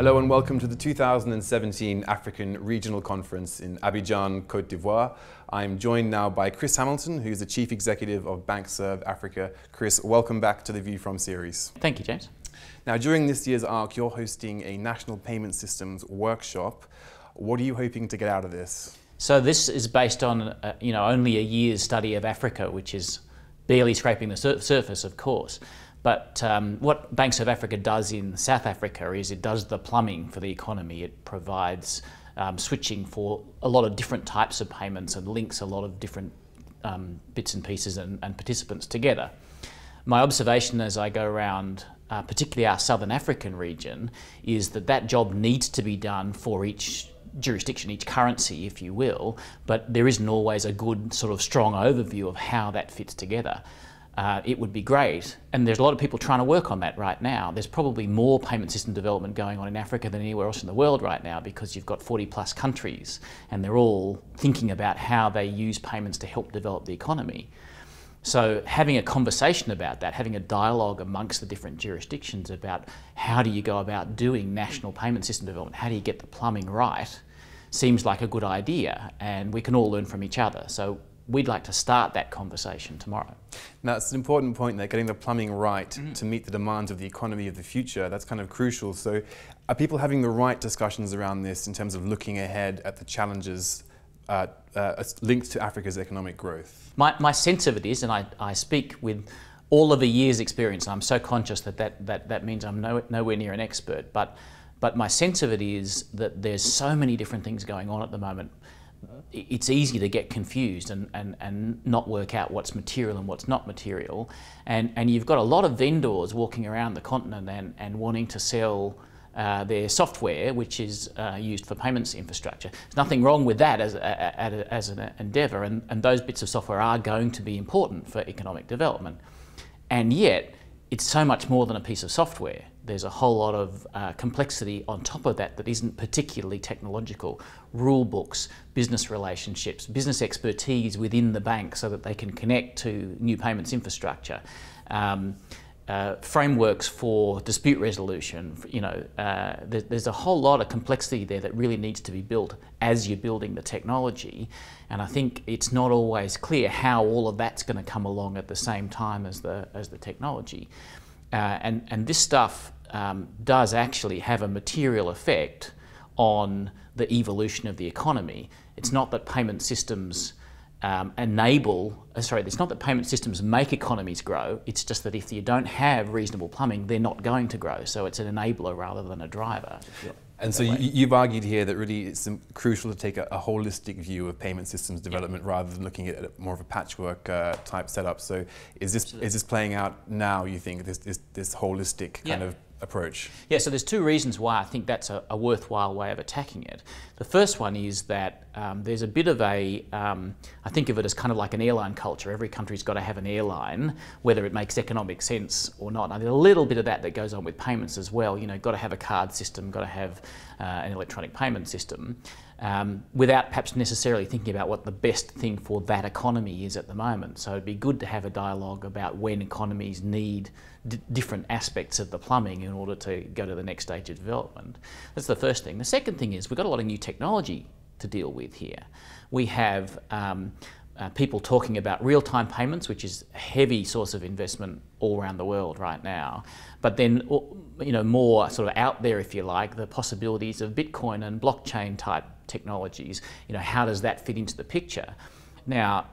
Hello and welcome to the 2017 African Regional Conference in Abidjan, Côte d'Ivoire. I'm joined now by Chris Hamilton, who's the Chief Executive of BankservAfrica. Chris, welcome back to the View From series. Thank you, James. Now, during this year's ARC, you're hosting a National Payment Systems workshop. What are you hoping to get out of this? So this is based on only a year's study of Africa, which is barely scraping the surface, of course. But what BankservAfrica does in South Africa is it does the plumbing for the economy. It provides switching for a lot of different types of payments and links a lot of different bits and pieces and participants together. My observation as I go around, particularly our Southern African region, is that that job needs to be done for each jurisdiction, each currency, if you will, but there isn't always a good sort of strong overview of how that fits together. It would be great, and there's a lot of people trying to work on that right now. There's probably more payment system development going on in Africa than anywhere else in the world right now, because you've got 40+ countries and they're all thinking about how they use payments to help develop the economy. So having a conversation about that, having a dialogue amongst the different jurisdictions about how do you go about doing national payment system development, how do you get the plumbing right, seems like a good idea, and we can all learn from each other. So we'd like to start that conversation tomorrow. Now, it's an important point there, getting the plumbing right to meet the demands of the economy of the future. That's kind of crucial. So are people having the right discussions around this in terms of looking ahead at the challenges linked to Africa's economic growth? My sense of it is, and I speak with all of a year's experience, and I'm so conscious that means I'm nowhere near an expert, but my sense of it is that there's so many different things going on at the moment. It's easy to get confused and not work out what's material and what's not material. And you've got a lot of vendors walking around the continent and wanting to sell their software, which is used for payments infrastructure. There's nothing wrong with that as an endeavour, and those bits of software are going to be important for economic development. And yet, it's so much more than a piece of software. There's a whole lot of complexity on top of that isn't particularly technological. Rule books, business relationships, business expertise within the bank so that they can connect to new payments infrastructure. Frameworks for dispute resolution. There's a whole lot of complexity there that really needs to be built as you're building the technology, and I think it's not always clear how all of that's going to come along at the same time as the technology. And this stuff does actually have a material effect on the evolution of the economy. It's not that payment systems it's not that payment systems make economies grow, it's just that if you don't have reasonable plumbing, they're not going to grow. So it's an enabler rather than a driver. And so you've argued here that really it's crucial to take a holistic view of payment systems development rather than looking at more of a patchwork type setup. So is this playing out now, you think, this holistic kind of approach? Yeah, so there's two reasons why I think that's a worthwhile way of attacking it. The first one is that there's a bit of I think of it as kind of like an airline culture. Every country's got to have an airline, whether it makes economic sense or not. Now, there's a little bit of that goes on with payments as well. Got to have a card system, got to have an electronic payment system, without perhaps necessarily thinking about what the best thing for that economy is at the moment. So it'd be good to have a dialogue about when economies need different aspects of the plumbing in order to go to the next stage of development. That's the first thing. The second thing is we've got a lot of new technology to deal with here. We have people talking about real-time payments, which is a heavy source of investment all around the world right now. But then, more sort of out there, if you like, the possibilities of Bitcoin and blockchain type technologies. How does that fit into the picture? Now,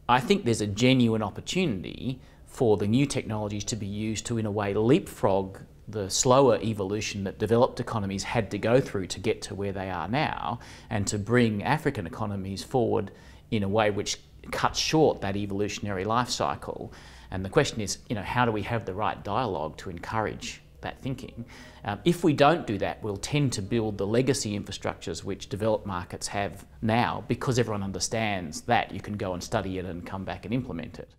I think there's a genuine opportunity for the new technologies to be used to, in a way, leapfrog the slower evolution that developed economies had to go through to get to where they are now, and to bring African economies forward in a way which cuts short that evolutionary life cycle. And the question is, how do we have the right dialogue to encourage that thinking? If we don't do that, we'll tend to build the legacy infrastructures which developed markets have now, because everyone understands that you can go and study it and come back and implement it.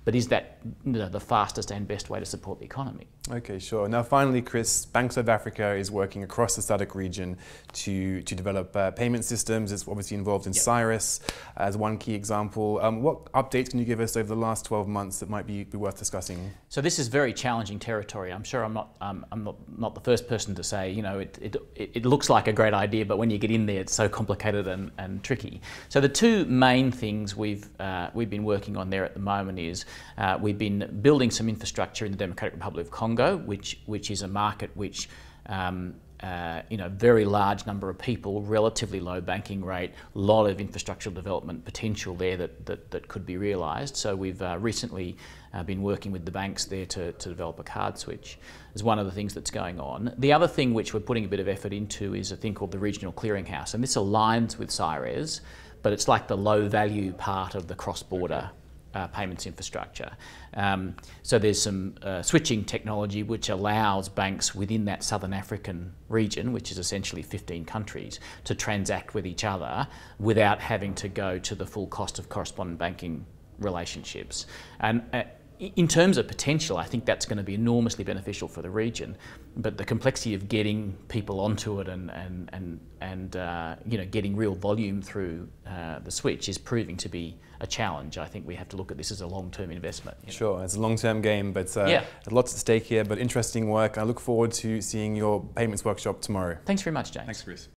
But is that the fastest and best way to support the economy? Okay, sure. Now finally, Chris, BankservAfrica is working across the SADC region to develop payment systems. It's obviously involved in Cyrus as one key example. What updates can you give us over the last 12 months that might be worth discussing? So this is very challenging territory. I'm sure I'm not the first person to say, you know, it looks like a great idea, but when you get in there, it's so complicated and tricky. So the two main things we've been working on there at the moment is we've been building some infrastructure in the Democratic Republic of Congo, which is a market which very large number of people, relatively low banking rate, a lot of infrastructural development potential there that could be realised. So we've recently been working with the banks there to develop a card switch. Is one of the things that's going on. The other thing which we're putting a bit of effort into is a thing called the Regional Clearinghouse, and this aligns with Cyrus, but it's like the low value part of the cross-border payments infrastructure. So there's some switching technology which allows banks within that Southern African region, which is essentially 15 countries, to transact with each other without having to go to the full cost of correspondent banking relationships. And in terms of potential, I think that's going to be enormously beneficial for the region, but the complexity of getting people onto it and getting real volume through the switch is proving to be a challenge. I think we have to look at this as a long-term investment. Sure, it's a long-term game, but there's lots at stake here, but interesting work. I look forward to seeing your payments workshop tomorrow. Thanks very much, James. Thanks, Chris.